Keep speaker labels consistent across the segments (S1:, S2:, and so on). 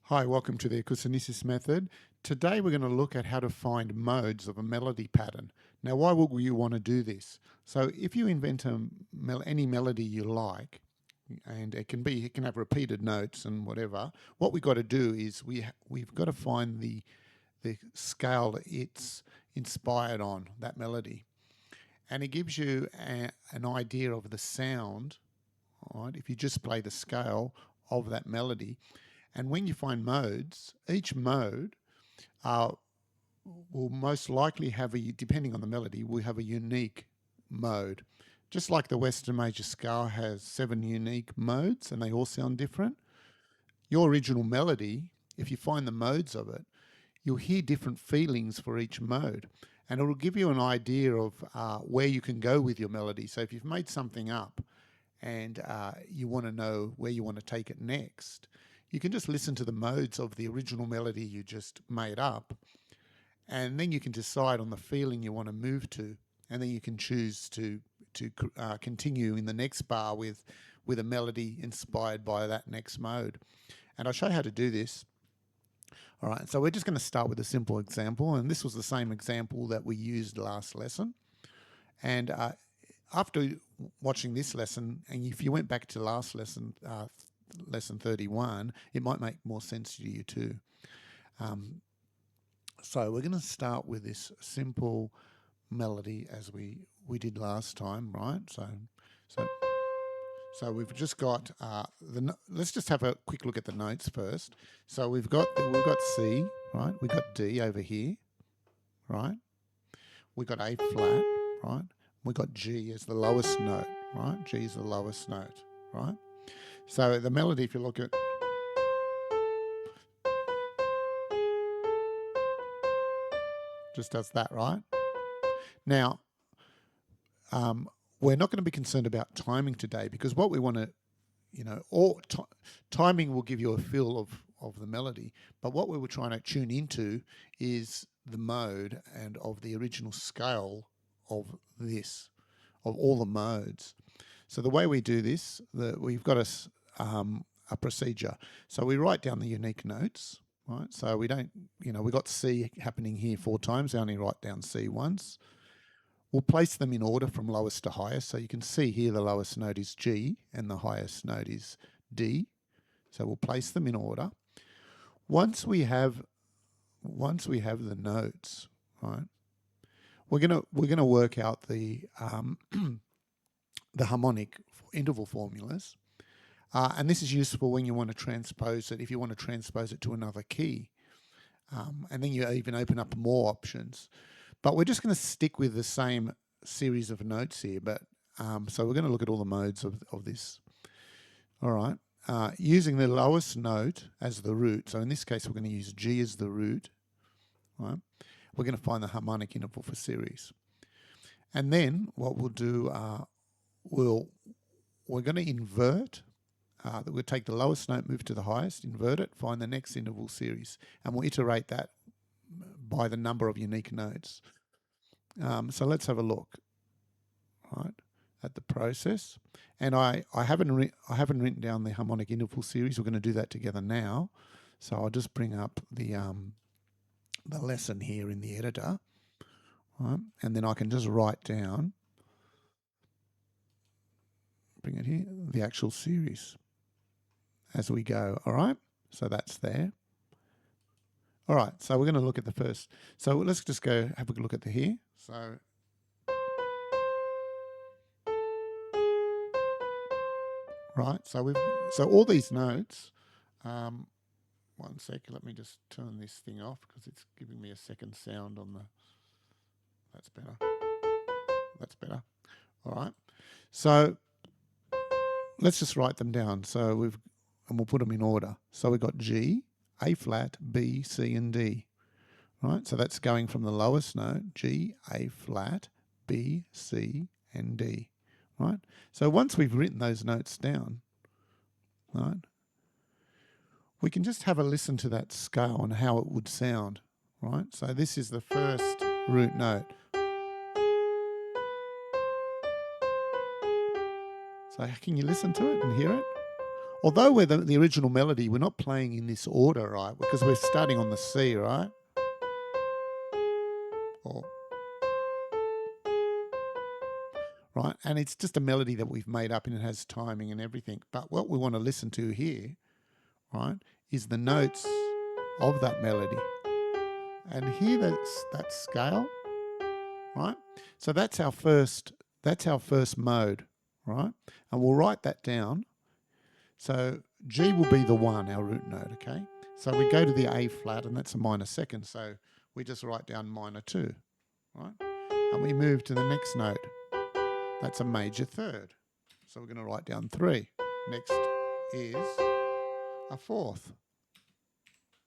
S1: Hi, welcome to the Akousunesis method. Today we're going to look at how to find modes of a melody pattern. Now, why would you want to do this? So if you invent any melody you like, and it can have repeated notes and whatever, what we've got to do is we've got to find the scale that it's inspired on, that melody. And it gives you an idea of the sound, all right, if you just play the scale of that melody. And when you find modes, each mode will most likely have depending on the melody, will have a unique mode. Just like the Western major scale has 7 unique modes and they all sound different, your original melody, if you find the modes of it, you'll hear different feelings for each mode. And it will give you an idea of where you can go with your melody. So if you've made something up and you want to know where you want to take it next, you can just listen to the modes of the original melody you just made up, and then you can decide on the feeling you want to move to, and then you can choose to continue in the next bar with a melody inspired by that next mode. And I'll show you how to do this. All right, so we're just going to start with a simple example, and this was the same example that we used last lesson. And after watching this lesson, and if you went back to last lesson, lesson 31, it might make more sense to you too. So we're going to start with this simple melody as we did last time, right? So we've just got let's just have a quick look at the notes first. So we've got C, right? We've got D over here, right? We've got A flat, right? We've got G as the lowest note, right? G is the lowest note, right? So the melody, if you look at, just does that, right? Now, we're not going to be concerned about timing today, because what we want to, timing will give you a feel of the melody, but what we were trying to tune into is the mode and of the original scale of all the modes. So the way we do this, we've got a procedure. So we write down the unique notes, right? So we don't, we got C happening here 4 times. I only write down C once. We'll place them in order from lowest to highest. So you can see here the lowest note is G and the highest note is D. So we'll place them in order. Once we have the notes, right, we're gonna work out the the harmonic interval formulas. And this is useful when you want to transpose it, if you want to transpose it to another key. And then you even open up more options. But we're just going to stick with the same series of notes here. But so we're going to look at all the modes of this. All right. Using the lowest note as the root. So in this case, we're going to use G as the root. Right. We're going to find the harmonic interval for series. And then what we'll do, we're going to invert. We'll take the lowest note, move to the highest, invert it, find the next interval series, and we'll iterate that by the number of unique notes. So let's have a look, right, at the process. And I haven't written down the harmonic interval series. We're going to do that together now. So I'll just bring up the lesson here in the editor, right, and then I can just write down, bring it here, the actual series as we go. All right, so that's there. All right, so we're going to look at the first. So let's just go have a look at the here. So right, so all these notes. 1 sec, let me just turn this thing off because it's giving me a second sound on the. That's better. That's better. All right. So let's just write them down. So we'll put them in order. So we've got G, A flat, B, C, and D. Right, so that's going from the lowest note, G, A flat, B, C, and D. Right, so once we've written those notes down, right, we can just have a listen to that scale and how it would sound. Right, so this is the first root note. So can you listen to it and hear it? Although we're the original melody, we're not playing in this order, right? Because we're starting on the C, right? Or, right? And it's just a melody that we've made up and it has timing and everything. But what we want to listen to here, right, is the notes of that melody. And here that scale, right? So that's our first mode, right? And we'll write that down. So G will be the 1, our root note, okay? So we go to the A flat, and that's a minor second. So we just write down minor 2, right? And we move to the next note. That's a major third. So we're going to write down 3. Next is a 4th.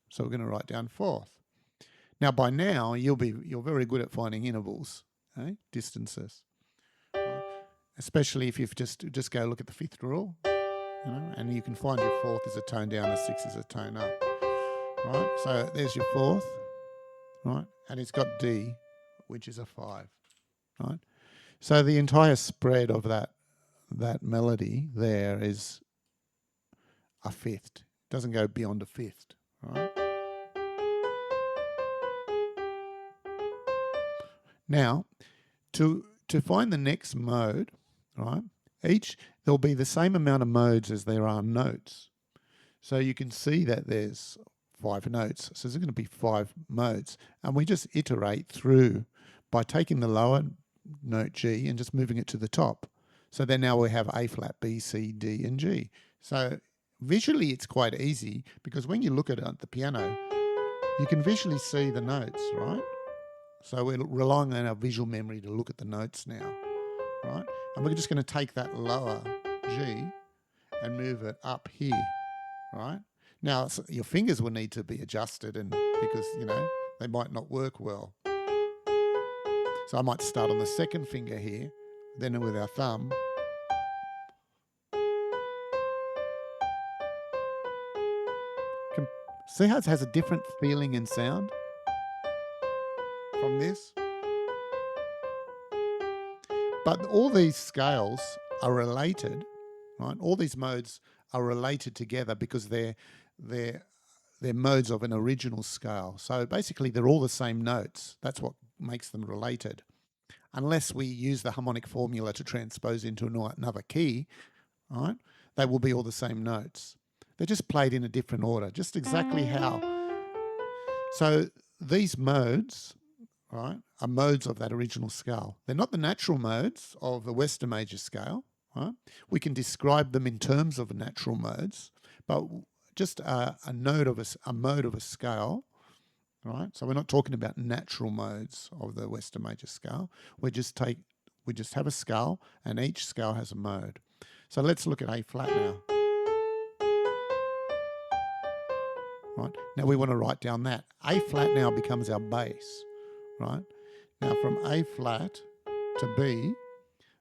S1: So we're going to write down 4th. Now, by now, you're very good at finding intervals, okay? Distances, right? Especially if you've just go look at the 5th rule, and you can find your 4th is a tone down, a 6 is a tone up, right? So there's your 4th, right? And it's got D, which is a 5, right? So the entire spread of that melody there is a 5th. It doesn't go beyond a 5th, right? Now, to find the next mode, right? There'll be the same amount of modes as there are notes. So you can see that there's 5 notes. So there's going to be 5 modes. And we just iterate through by taking the lower note G and just moving it to the top. So then now we have A flat, B, C, D, and G. So visually it's quite easy because when you look at it at the piano, you can visually see the notes, right? So we're relying on our visual memory to look at the notes now, right? And we're just going to take that lower G and move it up here, right? Now, your fingers will need to be adjusted and because, they might not work well. So I might start on the second finger here, then with our thumb. See how it has a different feeling and sound from this? But all these scales are related, right? All these modes are related together because they're modes of an original scale. So basically they're all the same notes. That's what makes them related. Unless we use the harmonic formula to transpose into another key, right? They will be all the same notes. They're just played in a different order, just exactly how. So these modes, right, are modes of that original scale. They're not the natural modes of the Western major scale, right? We can describe them in terms of natural modes, but just a mode of a scale, right? So we're not talking about natural modes of the Western major scale. We just have a scale, and each scale has a mode. So let's look at A flat now. Right? Now we want to write down that. A flat now becomes our bass, right? Now from A flat to B,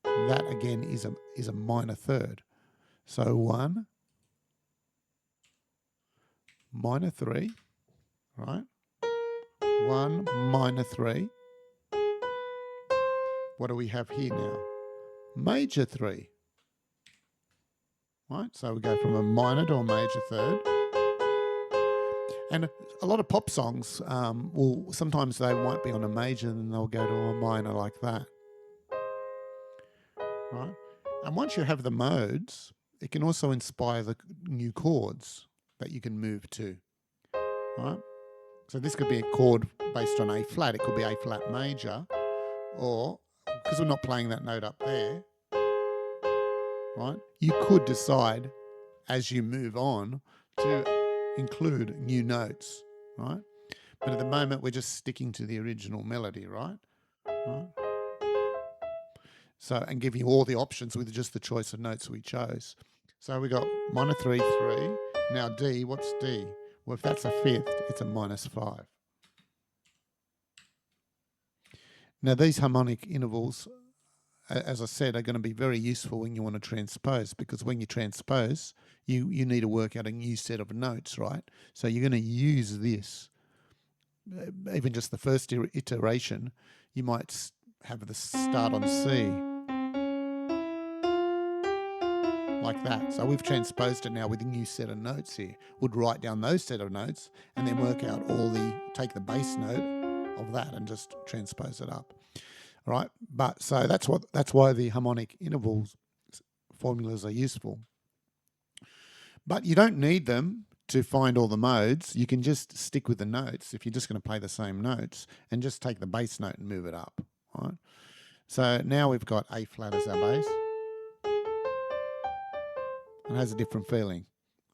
S1: that again is a minor third. So 1, minor 3, right? 1, minor 3. What do we have here now? Major 3. Right? So we go from a minor to a major third. And a lot of pop songs sometimes they won't be on a major and they'll go to a minor like that. Right? And once you have the modes, it can also inspire the new chords that you can move to. Right? So this could be a chord based on A flat. It could be A flat major, or because we're not playing that note up there, right? You could decide as you move on to include new notes, right? But at the moment, we're just sticking to the original melody, right? So, and give you all the options with just the choice of notes we chose. So we got minor 3, 3. Now D, what's D? Well, if that's a 5th, it's a minus 5. Now these harmonic intervals, as I said, are going to be very useful when you want to transpose, because when you transpose, you need to work out a new set of notes, right? So you're going to use this. Even just the first iteration, you might have the start on C. like that. So we've transposed it now with a new set of notes here. Would write down those set of notes and then work out take the bass note of that and just transpose it up. All right, but so that's why the harmonic intervals formulas are useful. But you don't need them to find all the modes. You can just stick with the notes if you're just going to play the same notes and just take the bass note and move it up. All right. So now we've got A flat as our bass. It has a different feeling.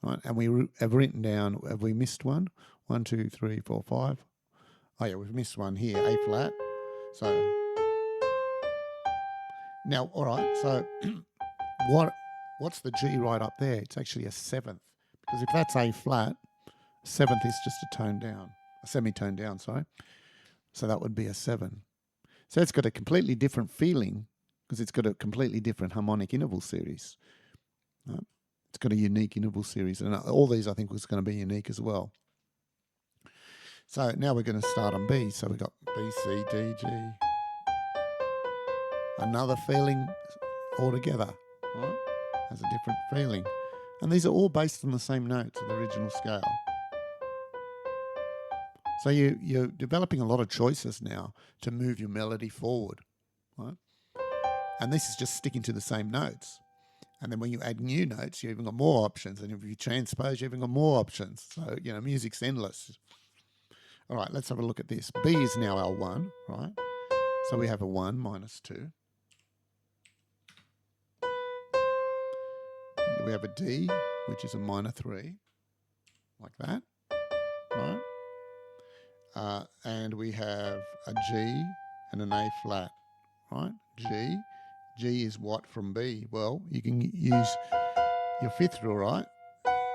S1: Right? And we have written down, have we missed one? 1, 2, 3, 4, 5. Oh yeah, we've missed one here, A flat. So now, all right, so what's the G right up there? It's actually a seventh. Because if that's A flat, seventh is just a tone down, a semitone down, sorry. So that would be a 7. So it's got a completely different feeling because it's got a completely different harmonic interval series. It's got a unique interval series, and all these I think was going to be unique as well. So now we're going to start on B. So we've got B, C, D, G. Another feeling altogether, right? Has a different feeling. And these are all based on the same notes of the original scale. So you're developing a lot of choices now to move your melody forward, right? And this is just sticking to the same notes. And then when you add new notes, you've even got more options. And if you transpose, you've even got more options. So, music's endless. All right, let's have a look at this. B is now our 1, right? So we have a 1 minus 2. We have a D, which is a minor 3, like that, right? And we have a G and an A flat, right? G is what from B? Well, you can use your fifth rule, right?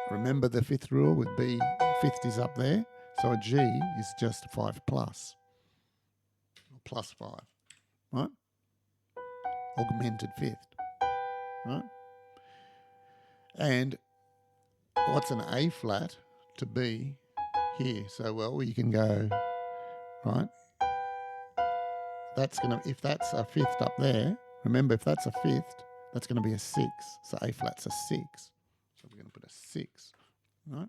S1: Remember the fifth rule with B, fifth is up there. So a G is just 5 plus, or plus 5, right? Augmented fifth, right? And what's an A flat to B here? So, well, you can go, right? That's going to, if that's a fifth up there, remember, if that's a fifth, that's going to be a 6. So A flat's a 6. So we're going to put a 6, right?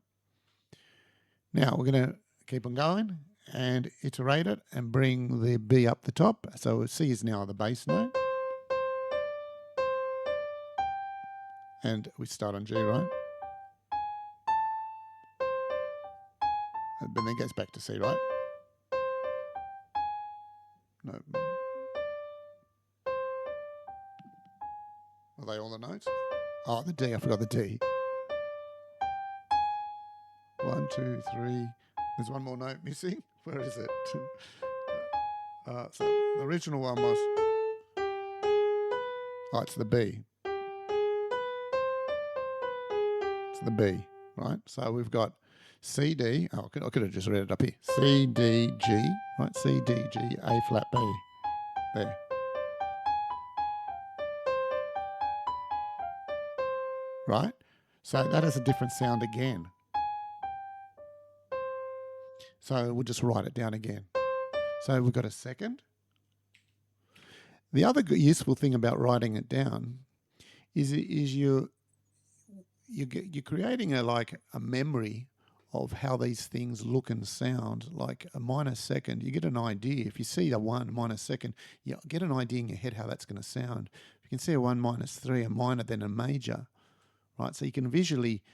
S1: Now we're going to keep on going and iterate it and bring the B up the top. So C is now the bass note. And we start on G, right? But then it goes back to C, right? No. Are they all the notes? Oh, the D. I forgot the D. 1, 2, 3. There's one more note missing. Where is it? So the original one was... Oh, it's the B. It's the B, right? So we've got C, D. Oh, I could have just read it up here. C, D, G. Right? C, D, G, A flat, B. There. Right? So that has a different sound again. So we'll just write it down again. So we've got a second. The other useful thing about writing it down is you're creating a memory of how these things look and sound. Like a minor second, you get an idea. If you see a 1 minor second, you get an idea in your head how that's going to sound. If you can see a 1 minus 3, a minor, then a major, right? So you can visually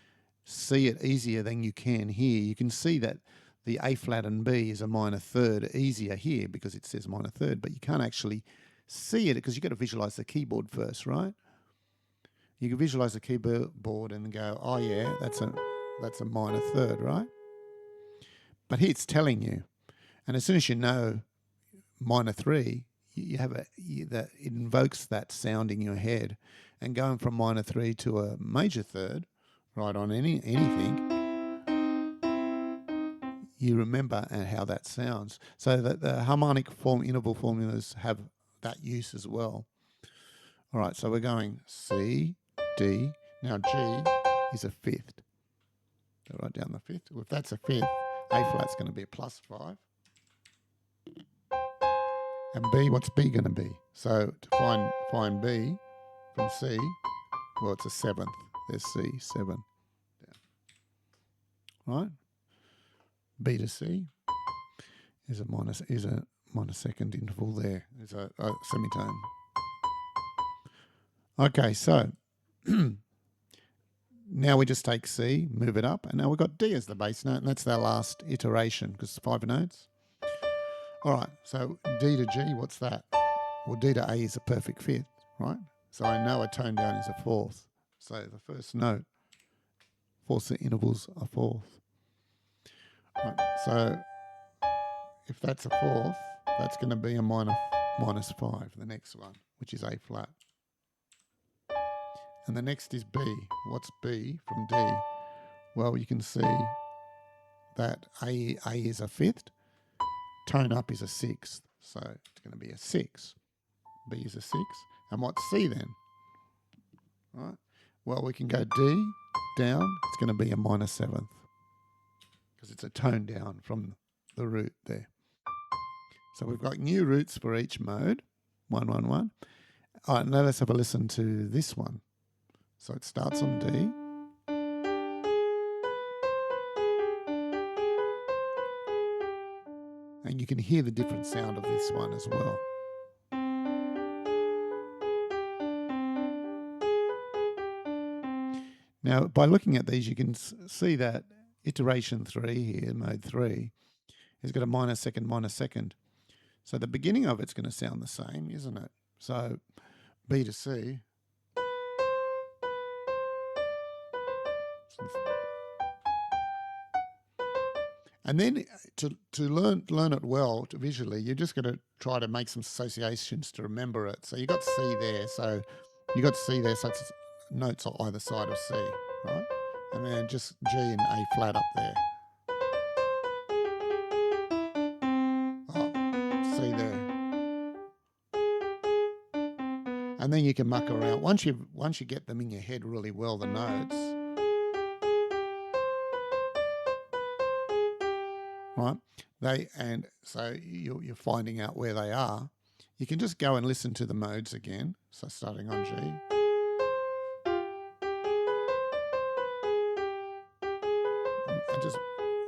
S1: see it easier than you can here. You can see that the A flat and B is a minor third easier here because it says minor third, but you can't actually see it because you've got to visualize the keyboard first, right? You can visualize the keyboard and go, oh yeah, that's a minor third, right? But here it's telling you, and as soon as you know minor 3, that it invokes that sound in your head, and going from minor 3 to a major third, right, on anything, you remember how that sounds. So that the harmonic interval formulas have that use as well. All right, so we're going C, D. Now G is a fifth. So write down the fifth. Well, if that's a fifth, A flat's going to be a plus 5. And B, what's B going to be? So to find B from C, Well, it's a seventh. There's C7. Right? B to C is a minor second interval there. Is a semitone. Okay, so now we just take C, move it up, and now we've got D as the bass note, and that's our last iteration because it's 5 notes. All right, so D to G, what's that? Well, D to A is a perfect fifth, right? So I know a tone down is a fourth. So the first note, fourths intervals are fourth. Right, so if that's a fourth, that's going to be a minus 5, the next one, which is A flat. And the next is B. What's B from D? Well, you can see that A is a fifth, tone up is a sixth. So it's going to be a 6. B is a 6. And what's C then? Right. Well, we can go D down. It's going to be a minor 7th because it's a tone down from the root there. So we've got new roots for each mode. 1, 1, 1. All right, now let's have a listen to this one. So it starts on D. And you can hear the different sound of this one as well. Now, by looking at these, you can see that iteration 3 here, mode 3, has got a minor second. So the beginning of it's going to sound the same, isn't it? So B to C. And then to learn it well visually, you're just going to try to make some associations to remember it. So you got C there, so it's notes on either side of C, right? And then just G and A flat up there. Oh, C there. And then you can muck around. Once you get them in your head really well, the notes, right? So you're finding out where they are. You can just go and listen to the modes again. So starting on G.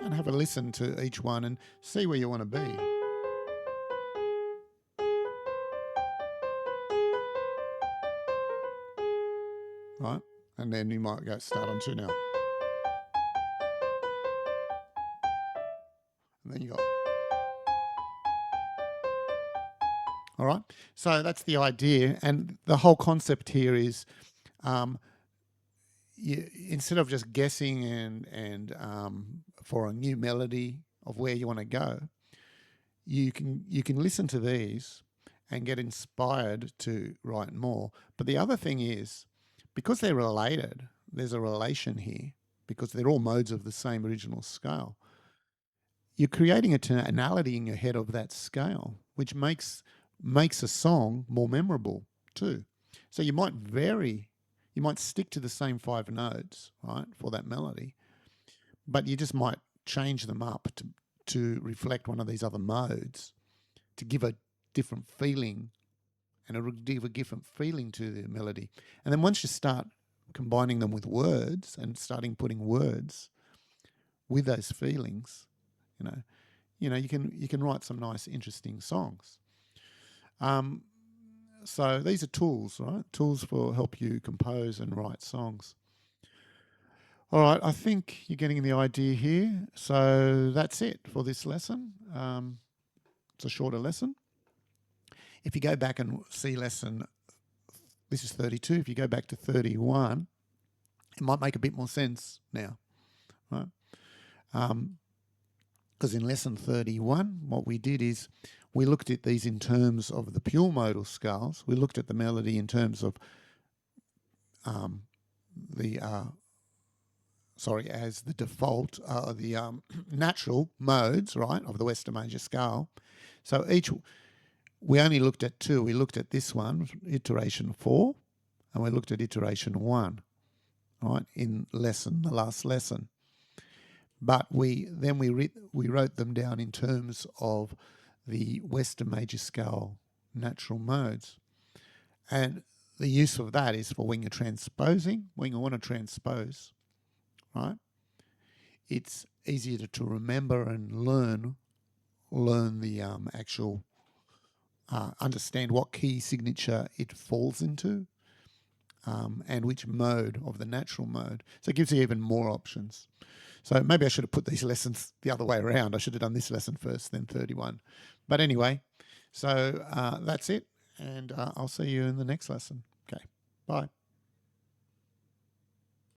S1: And have a listen to each one and see where you want to be. Right? And then you might go start on 2 now. And then you got. All right. So that's the idea. And the whole concept here is instead of just guessing and for a new melody of where you want to go, you can listen to these and get inspired to write more. But the other thing is, because they're related, there's a relation here because they're all modes of the same original scale. You're creating a tonality in your head of that scale, which makes a song more memorable too. So you might vary. You might stick to the same 5 notes, right, for that melody, but you just might change them up to reflect one of these other modes to give a different feeling and give a different feeling to the melody. And then once you start combining them with words and starting putting words with those feelings, you can write some nice, interesting songs. So these are tools, right? Tools for help you compose and write songs. All right, I think you're getting the idea here. So that's it for this lesson. It's a shorter lesson. If you go back and see lesson, this is 32. If you go back to 31, it might make a bit more sense now, right? Because in lesson 31, what we did is we looked at these in terms of the pure modal scales. We looked at the melody in terms of as the default, the natural modes, right, of the Western major scale. So we only looked at 2. We looked at this one, iteration 4, and we looked at iteration 1, right, in the last lesson. But we wrote them down in terms of the Western major scale natural modes. And the use of that is for when you're transposing, when you want to transpose, right? It's easier to remember and learn the actual, understand what key signature it falls into, and which mode of the natural mode. So it gives you even more options. So maybe I should have put these lessons the other way around. I should have done this lesson first, then 31. But anyway, so that's it. And I'll see you in the next lesson. Okay, bye.